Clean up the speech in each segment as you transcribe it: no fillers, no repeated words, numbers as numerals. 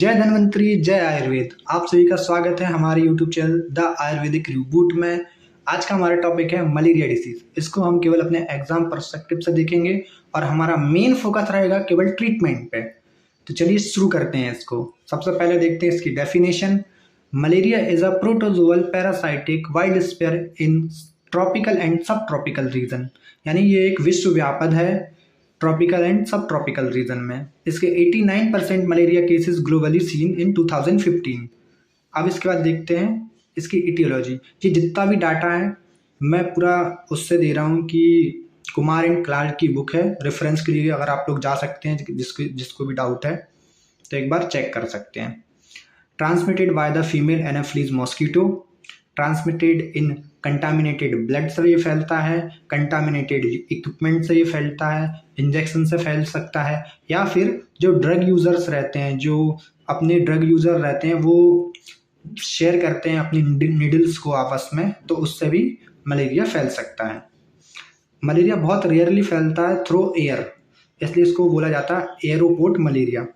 जय धन्वंतरी, जय आयुर्वेद। आप सभी का स्वागत है हमारे YouTube channel the Ayurvedic reboot में। आज का हमारा टॉपिक है मलेरिया डिसीज। इसको हम केवल अपने एग्जाम पर्सपेक्टिव से देखेंगे और हमारा मेन फोकस रहेगा केवल ट्रीटमेंट पे। तो चलिए शुरू करते हैं इसको। सबसे पहले देखते हैं इसकी definition. Malaria is a protozoal parasitic wide spread in tropical and सब ट्रॉपिकल रीजन। यानी ये एक विश्वव्यापक है ट्रॉपिकल एंड सब ट्रॉपिकल रीजन में। इसके 89% malaria cases globally seen in 2015। अब इसके बाद देखते हैं इसकी इटियोलॉजी। ये जितना भी डाटा है मैं पूरा उससे दे रहा हूँ कि कुमार एंड क्लार्क की बुक है, रेफरेंस के लिए अगर आप लोग जा सकते हैं, जिसको भी डाउट है तो एक बार चेक कर सकते हैं। Transmitted by the female Anopheles mosquito, transmitted in contaminated blood से ये फैलता है, कंटामिनेटेड इक्विपमेंट से ये फैलता है, इंजेक्शन से फैल सकता है, या फिर जो ड्रग यूज़र्स रहते हैं, जो अपने ड्रग यूज़र रहते हैं, वो शेयर करते हैं अपनी निडल्स को आपस में, तो उससे भी मलेरिया फैल सकता है। मलेरिया बहुत रेयरली फैलता है थ्रू एयर, इसलिए इसको बोला जाता है एयरोपोर्ट मलेरिया।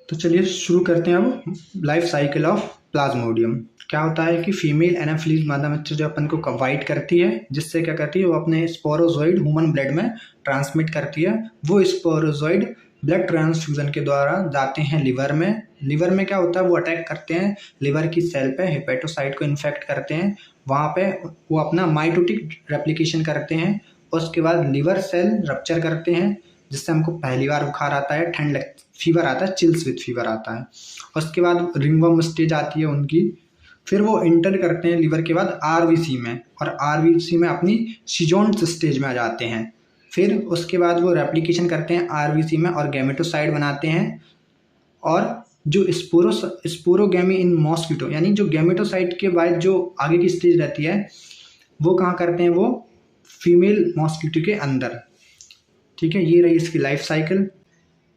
तो चलिए शुरू करते हैं अब लाइफ साइकिल ऑफ प्लाज्मोडियम। क्या होता है कि फीमेल एनाफिलीज मादा मच्छर जो अपन को कवाइट करती है, जिससे क्या करती है वो अपने स्पोरोजोइड ह्यूमन ब्लड में ट्रांसमिट करती है। वो स्पोरोजोइड ब्लड ट्रांसफ्यूजन के द्वारा जाते हैं लिवर में। लिवर में क्या होता है, वो अटैक करते हैं लिवर की सेल पे, हेपेटोसाइट को इन्फेक्ट करते हैं। वहाँ पे वो अपना माइटोटिक रेप्लिकेशन करते हैं। उसके बाद लिवर सेल रप्चर करते हैं, जिससे हमको पहली बार बुखार आता है, ठंड फीवर आता है, चिल्स विथ फीवर आता है। उसके बाद रिंगवर्म स्टेज आती है उनकी। फिर वो एंटर करते हैं लिवर के बाद आरबीसी में, और आरबीसी में अपनी सीजोन्स स्टेज में आ जाते हैं। फिर उसके बाद वो रेप्लिकेशन करते हैं आरबीसी में और गैमेटोसाइट बनाते हैं। और जो स्पोरोगैमी इन मॉस्किटो, यानी जो गैमेटोसाइट के बाद जो आगे की स्टेज रहती है, वो कहाँ करते हैं, वो फीमेल मॉस्किटो के अंदर। ठीक है, ये रही इसकी लाइफ साइकिल।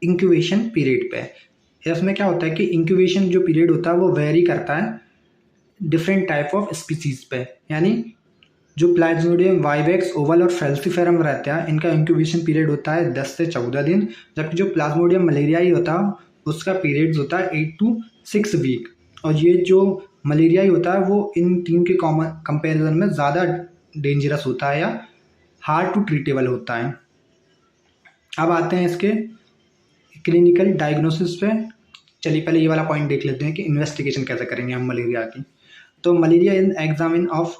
इंक्यूबेशन पीरियड पे, इसमें क्या होता है कि इंक्यूबेशन जो पीरियड होता है वो वेरी करता है डिफरेंट टाइप ऑफ स्पीसीज पे। यानी जो प्लाज्मोडियम वाइवेक्स, ओवल और फेल्सीफेरम रहता है, इनका इंक्यूबेशन पीरियड होता है 10 से 14 दिन, जबकि जो प्लाज्मोडियम मलेरियाई होता है उसका पीरियड होता है 8 to 6 वीक। और ये जो मलेरियाई होता है वो इन तीन के कंपेरिजन में ज़्यादा डेंजरस होता है या हार्ड टू ट्रीटेबल होता है। अब आते हैं इसके क्लिनिकल डायग्नोसिस पे। चलिए पहले ये वाला पॉइंट देख लेते हैं कि इन्वेस्टिगेशन कैसे करेंगे हम मलेरिया की। तो मलेरिया इन एग्जामिन ऑफ,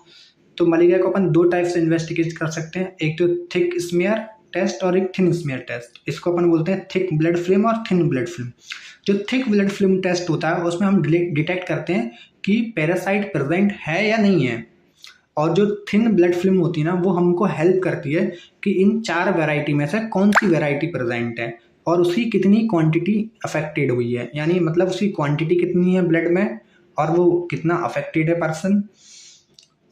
तो मलेरिया को अपन दो टाइप से इन्वेस्टिगेट कर सकते हैं। एक तो थिक स्मीयर टेस्ट और एक थिन स्मीयर टेस्ट। इसको अपन बोलते हैं थिक ब्लड फिल्म और थिन ब्लड फिल्म। जो थिक ब्लड फिल्म टेस्ट होता है उसमें हम डिटेक्ट करते हैं कि पैरासाइट प्रेजेंट है या नहीं है। और जो थिन ब्लड फिल्म होती है ना, वो हमको हेल्प करती है कि इन 4 वैरायटी में से कौन सी वैरायटी प्रेजेंट है और उसकी कितनी क्वांटिटी अफेक्टेड हुई है। यानी मतलब उसकी क्वांटिटी कितनी है ब्लड में और वो कितना अफेक्टेड है पर्सन।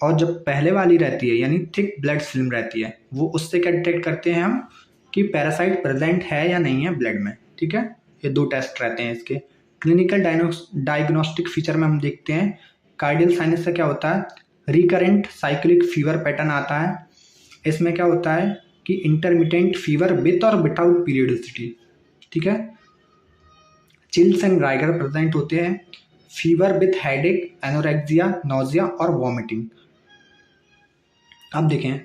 और जब पहले वाली रहती है यानी थिक ब्लड फिल्म रहती है, वो उससे क्या डिटेक्ट करते हैं हम कि पैरासाइट प्रेजेंट है या नहीं है ब्लड में। ठीक है, ये 2 टेस्ट रहते हैं इसके। क्लिनिकल डायग्नोस्टिक फीचर में हम देखते हैं कार्डियल साइनस से क्या होता है, रिकरेंट साइक्लिक फीवर पैटर्न आता है। इसमें क्या होता है कि इंटरमिटेंट फीवर विथ और विदाउट पीरियडिसिटी। ठीक है, चिल्स एंड राइगर प्रेजेंट होते हैं, fever with headache, anorexia, nausea और वॉमिटिंग। अब देखें,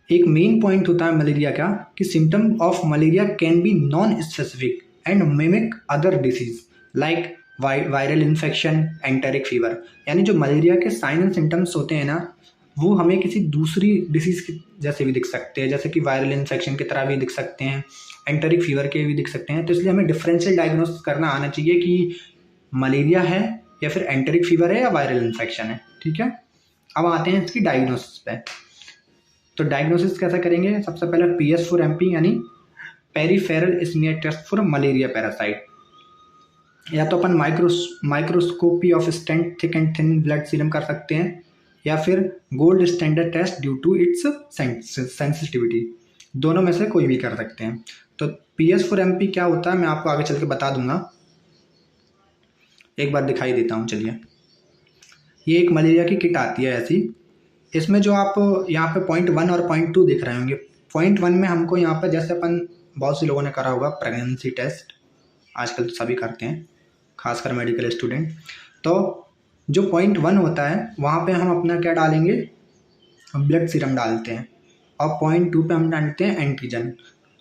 एक मेन पॉइंट होता है मलेरिया का कि symptom of malaria can be non specific and mimic other disease like viral infection, enteric fever. यानी जो मलेरिया के साइन एंड सिम्टम्स होते हैं ना, वो हमें किसी दूसरी डिसीज़ के जैसे भी दिख सकते हैं, जैसे कि वायरल इन्फेक्शन की तरह भी दिख सकते हैं, एंटेरिक फीवर के भी दिख सकते हैं। तो इसलिए हमें डिफरेंशियल डायग्नोसिस करना आना चाहिए कि मलेरिया है या फिर एंटेरिक फीवर है या वायरल इन्फेक्शन है। ठीक है, अब आते हैं इसकी डायग्नोसिस पे। तो डायग्नोसिस कैसे करेंगे, सबसे पहले PS4MP यानी peripheral smear test for malaria parasite. या तो अपन microscopy of stained thick and thin blood serum कर सकते हैं, या फिर gold standard test due to its sensitivity. दोनों में से कोई भी कर सकते हैं। तो PS4MP क्या होता है मैं आपको आगे चल के बता दूंगा, एक बार दिखाई देता हूँ। चलिए, ये एक मलेरिया की किट आती है ऐसी। इसमें जो आप यहाँ पे पॉइंट 1 और पॉइंट 2 दिख रहे होंगे, पॉइंट 1 में हमको यहाँ पर जैसे अपन बहुत से लोगों ने करा होगा प्रेगनेंसी टेस्ट, आजकल तो सभी करते हैं। खासकर मेडिकल स्टूडेंट। तो जो पॉइंट 1 होता है वहाँ पे हम अपना क्या डालेंगे, ब्लड सीरम डालते हैं, और पॉइंट 2 पे हम डालते हैं एंटीजन।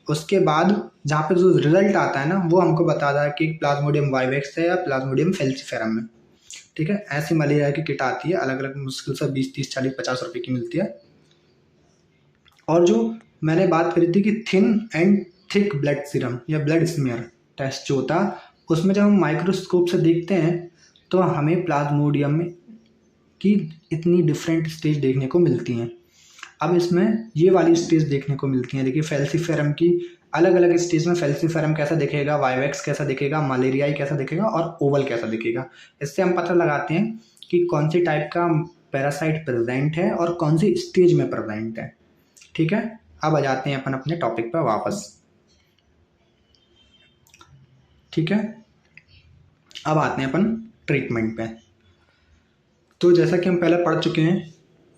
उसके बाद जहाँ पे जो रिजल्ट आता है ना वो हमको बताता है कि प्लाज्मोडियम वाइवेक्स है या प्लाज्मोडियम फैल्सिफेरम है। ठीक है, ऐसी मलेरिया की किट आती है, अलग अलग मुश्किल से 20, 30, 40, 50 रुपये की मिलती है। और जो मैंने बात करी थी कि thin and thick blood serum या ब्लड स्मीयर टेस्ट जो होता है, उसमें जब हम माइक्रोस्कोप से देखते हैं तो हमें प्लाज्मोडियम की इतनी डिफरेंट स्टेज देखने को मिलती हैं। अब इसमें ये वाली स्टेज देखने को मिलती हैं। देखिए फैल्सिफेरम की अलग अलग स्टेज में फैल्सिफेरम कैसा दिखेगा, वाइवेक्स कैसा दिखेगा, मलेरियाई कैसा दिखेगा और ओवल कैसा दिखेगा। इससे हम पता लगाते हैं कि कौन सी टाइप का पैरासाइट प्रेजेंट है और कौन सी स्टेज में प्रेजेंट है। ठीक है, अब आ जाते हैं अपन अपने टॉपिक पर वापस। ठीक है, अब आते हैं अपन ट्रीटमेंट पे। तो जैसा कि हम पहले पढ़ चुके हैं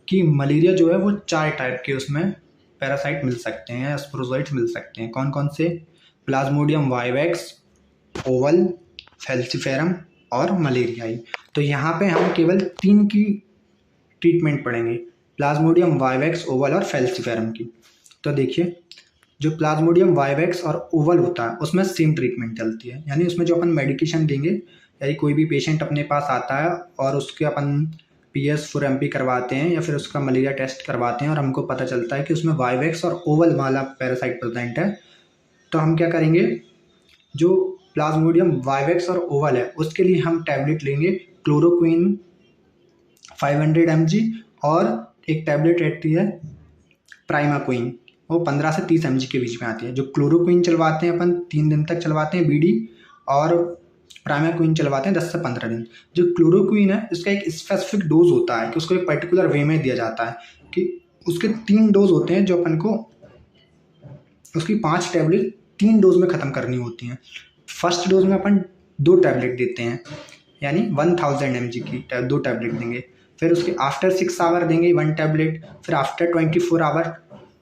कि मलेरिया जो है वो 4 टाइप के उसमें पैरासाइट मिल सकते हैं, स्पोरोजोइट्स मिल सकते हैं। कौन कौन से? प्लाज्मोडियम वाइवेक्स, ओवल, फैल्सिफेरम और मलेरियाई। तो यहाँ पे हम केवल 3 की ट्रीटमेंट पढ़ेंगे, प्लाज्मोडियम वाइवेक्स, ओवल और फैल्सिफेरम की। तो देखिए, जो प्लाज्मोडियम वाइवेक्स और ओवल होता है उसमें सेम ट्रीटमेंट चलती है, यानी उसमें जो अपन मेडिकेशन देंगे, यानी कोई भी पेशेंट अपने पास आता है और उसके अपन PS4MP करवाते हैं या फिर उसका मलेरिया टेस्ट करवाते हैं और हमको पता चलता है कि उसमें वाइवेक्स और ओवल वाला पैरासाइट प्रेजेंट है, तो हम क्या करेंगे, जो प्लाज्मोडियम वाइवेक्स और ओवल है उसके लिए हम टैबलेट लेंगे क्लोरोक्विन 500 mg, और एक टैबलेट रहती है प्राइमाक्विन, वो 15 से 30 mg के बीच में आती है। जो क्लोरोक्विन चलवाते हैं अपन 3 दिन तक चलवाते हैं BD, और प्राइमाक्विन चलवाते हैं 10 से 15 दिन। जो क्लोरोक्विन है इसका एक स्पेसिफिक डोज होता है कि उसको एक पर्टिकुलर वे में दिया जाता है, कि उसके 3 डोज होते हैं जो अपन को उसकी 5 टैबलेट 3 डोज में ख़त्म करनी होती हैं। फर्स्ट डोज में अपन 2 टैबलेट देते हैं, यानी 1000 mg की 2 टैबलेट देंगे। फिर उसके आफ्टर 6 आवर देंगे 1 टैबलेट, फिर आफ्टर 24 आवर,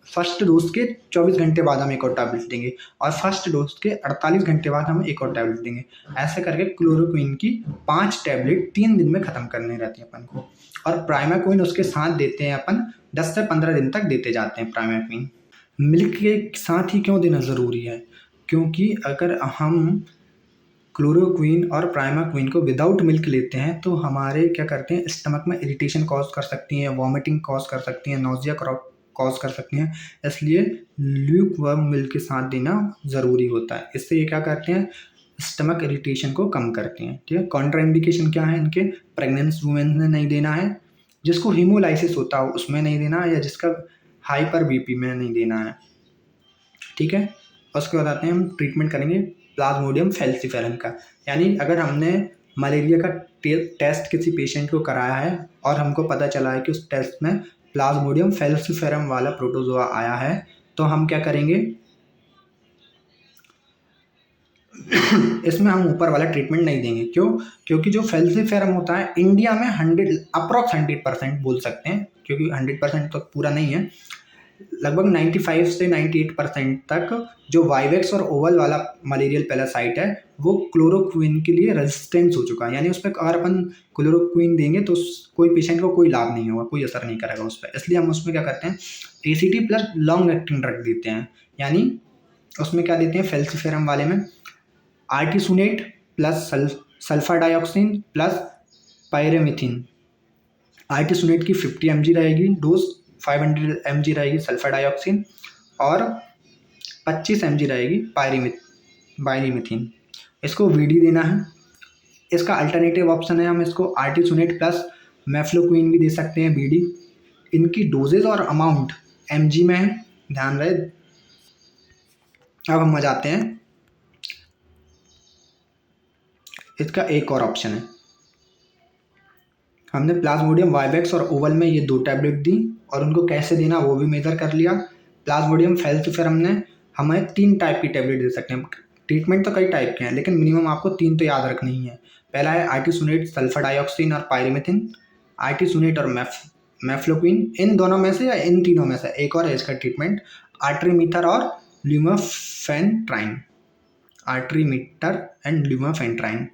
फर्स्ट डोज के 24 घंटे बाद हम एक और टैबलेट देंगे, और फर्स्ट डोज के 48 घंटे बाद हम एक और टैबलेट देंगे। ऐसे करके क्लोरोक्विन की 5 टैबलेट 3 दिन में ख़त्म करनी रहती है अपन को, और प्राइमाक्विन उसके साथ देते हैं अपन 10 से 15 दिन तक देते जाते हैं प्राइमाक्विन। मिल्क के साथ ही क्यों देना ज़रूरी है? क्योंकि अगर हम क्लोरोक्विन और प्राइमाक्विन को विदाउट मिल्क लेते हैं तो हमारे क्या करते हैं, स्टमक में इरिटेशन कॉज कर सकती हैं, वॉमिटिंग कॉज कर सकती हैं, नोजिया कॉज कर सकती हैं। इसलिए ल्यूक वर्म मिल्क के साथ देना ज़रूरी होता है। इससे ये क्या करते हैं, स्टमक इरिटेशन को कम करते हैं। ठीक है, कॉन्ट्राइंडिकेशन क्या है इनके? प्रेगनेंट वुमेन ने नहीं देना है, जिसको हीमोलाइसिस होता हो उसमें नहीं देना है, या जिसका हाइपर BP में नहीं देना है। ठीक है, उसके बाद आते हैं हम ट्रीटमेंट करेंगे प्लाज्मोडियम फैल्सिफेरम का। यानी अगर हमने मलेरिया का टेस्ट किसी पेशेंट को कराया है और हमको पता चला है कि उस टेस्ट में प्लाज्मोडियम फैल्सिफेरम वाला प्रोटोजोआ आया है, तो हम क्या करेंगे, इसमें हम ऊपर वाला ट्रीटमेंट नहीं देंगे। क्यों? क्योंकि जो फैल्सिफेरम होता है इंडिया में 100% बोल सकते हैं, क्योंकि 100% तो पूरा नहीं है, लगभग 95 से 98% तक जो वाइवेक्स और ओवल वाला मलेरियल पैरासाइट है वो क्लोरोक्विन के लिए रेजिस्टेंस हो चुका है। यानी उस पर अगर अपन क्लोरोक्विन देंगे तो कोई पेशेंट को कोई लाभ नहीं होगा, कोई असर नहीं करेगा उस पर। इसलिए हम उसमें क्या करते हैं, ACT plus long acting drug देते हैं। यानी उसमें क्या देते हैं, फैल्सिफेरम वाले में artesunate plus sulphur dioxin plus पायरेमिथिन। Artesunate की 50 mg रहेगी डोज, 500 mg रहेगी सल्फर डाइऑक्सिन, और 25 mg रहेगी पायरीमिथिन। इसको VD देना है। इसका अल्टरनेटिव ऑप्शन है, हम इसको आर्टिसुनेट प्लस मेफ्लोक्विन भी दे सकते हैं BD। इनकी डोजेज और अमाउंट mg में है, ध्यान रहे। अब हम आ जाते हैं, इसका एक और ऑप्शन है, हमने प्लाज्मोडियम वाइवेक्स और ओवल में ये 2 टैबलेट दी और उनको कैसे देना वो भी मेजर कर लिया। प्लाज्मोडियम फैल्सिफेरम ने हमें 3 टाइप की टैबलेट दे सकते हैं। ट्रीटमेंट तो कई टाइप के हैं लेकिन मिनिमम आपको 3 तो याद रखनी ही है। पहला है आर्टिसुनेट, सल्फर डाइऑक्सिन और पायरीमिथिन। आर्टिसुनेट और मेफ्लोक्विन, इन दोनों में से या इन तीनों में से एक और है इसका ट्रीटमेंट, आर्ट्रीमीटर और ल्यूमेफेंट्राइन। आर्ट्रीमीटर एंड ल्यूमेफेंट्राइन।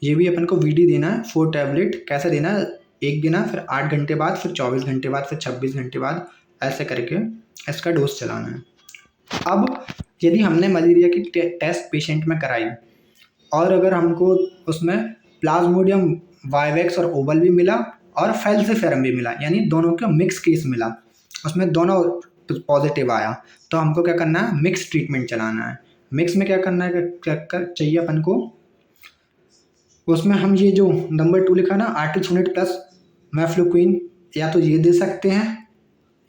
ये भी अपन को वीडी देना है 4 टैबलेट। कैसे देना है, एक देना फिर 8 घंटे बाद, फिर 24 घंटे बाद, फिर 26 घंटे बाद, ऐसे करके इसका डोज चलाना है। अब यदि हमने मलेरिया की टेस्ट पेशेंट में कराई और अगर हमको उसमें प्लाज्मोडियम वाइवेक्स और ओवल भी मिला और फैल्सिफेरम भी मिला, यानी दोनों का मिक्स केस मिला, उसमें दोनों पॉजिटिव आया, तो हमको क्या करना है, मिक्स ट्रीटमेंट चलाना है। मिक्स में क्या करना है, क्या चाहिए अपन को, उसमें हम ये जो नंबर 2 लिखा ना, आर्टिसोनेट प्लस मैफ्लोक्विन, या तो ये दे सकते हैं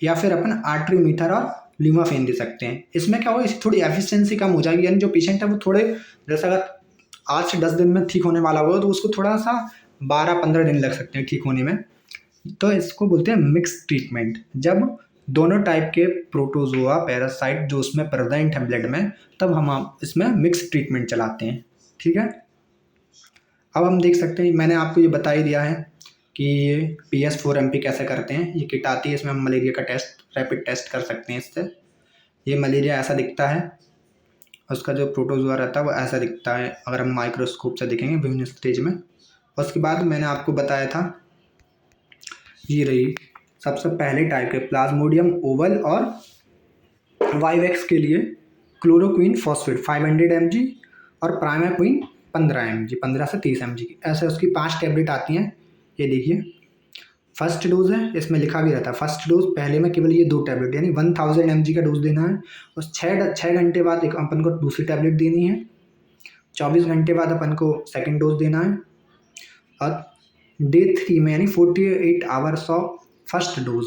या फिर अपन आर्ट्रीमीटर और ल्यूमाफेन दे सकते हैं। इसमें क्या होगा, इसकी थोड़ी एफिशिएंसी कम हो जाएगी, यानी जो पेशेंट है वो थोड़े, जैसा अगर 8 से 10 दिन में ठीक होने वाला होगा तो उसको थोड़ा सा 12-15 दिन लग सकते हैं ठीक होने में। तो इसको बोलते हैं मिक्स ट्रीटमेंट। जब दोनों टाइप के प्रोटोजोआ पैरासाइट जो उसमें प्रेजेंट है ब्लड में, तब हम इसमें मिक्स ट्रीटमेंट चलाते हैं। ठीक है, अब हम देख सकते हैं, मैंने आपको ये बता ही दिया है कि ये PS4MP कैसे करते हैं। ये किट आती है, इसमें हम मलेरिया का टेस्ट, रैपिड टेस्ट कर सकते हैं इससे। ये मलेरिया ऐसा दिखता है, उसका जो प्रोटोजोआ रहता है वो ऐसा दिखता है अगर हम माइक्रोस्कोप से देखेंगे विभिन्न स्टेज में। उसके बाद मैंने आपको बताया था, ये रही सबसे पहले टाइप के प्लाज्मोडियम ओवल और वाइवेक्स के लिए क्लोरोक्विन फॉस्फेट 500 mg और प्राइमाक्विन 15 mg, 15 से 30 mg की, ऐसे उसकी 5 टैबलेट आती हैं। ये देखिए फर्स्ट डोज है, इसमें लिखा भी रहता है फर्स्ट डोज। पहले में केवल ये 2 टैबलेट यानी 1000 mg का डोज देना है। उस 6 घंटे बाद एक अपन को दूसरी टैबलेट देनी है। 24 घंटे बाद अपन को सेकेंड डोज देना है। और डे 3 में यानी 48 आवर्स ऑफ फर्स्ट डोज,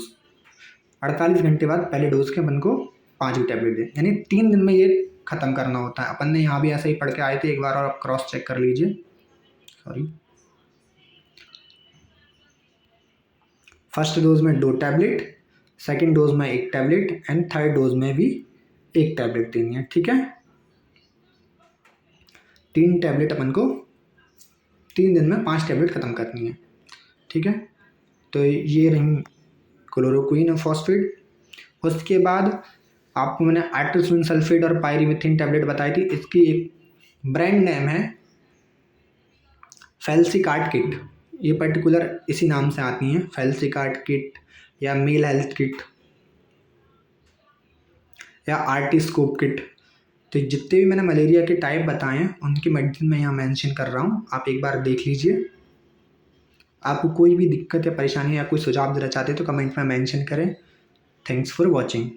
48 घंटे बाद पहले डोज के अपन को 5वीं टैबलेट दें, यानी 3 दिन में ये ख़त्म करना होता है। अपन ने यहाँ भी ऐसे ही पढ़ के आए थे, एक बार और आप क्रॉस चेक कर लीजिए। सॉरी, फर्स्ट डोज में 2 टैबलेट, सेकेंड डोज में 1 टैबलेट एंड थर्ड डोज में भी 1 टैबलेट देनी है। ठीक है, 3 टैबलेट अपन को 3 दिन में 5 टैबलेट ख़त्म करनी है। ठीक है, तो ये रही क्लोरोक्विन फॉस्फेट। उसके बाद आपको मैंने आर्टिसोनिन सल्फेट और पायरिमिथिन टैबलेट बताई थी। इसकी एक ब्रांड नेम है फेल्सिकार्ट किट, ये पर्टिकुलर इसी नाम से आती हैं, फेल्सिकार्ट किट या मेल हेल्थ किट या आर्टिस्कोप किट। तो जितने भी मैंने मलेरिया के टाइप बताए हैं उनकी मेडिसिन मैं यहाँ मेंशन कर रहा हूँ, आप एक बार देख लीजिए। आपको कोई भी दिक्कत या परेशानी या कोई सुझाव देना चाहते हैं तो कमेंट में मेंशन करें। Thanks for watching.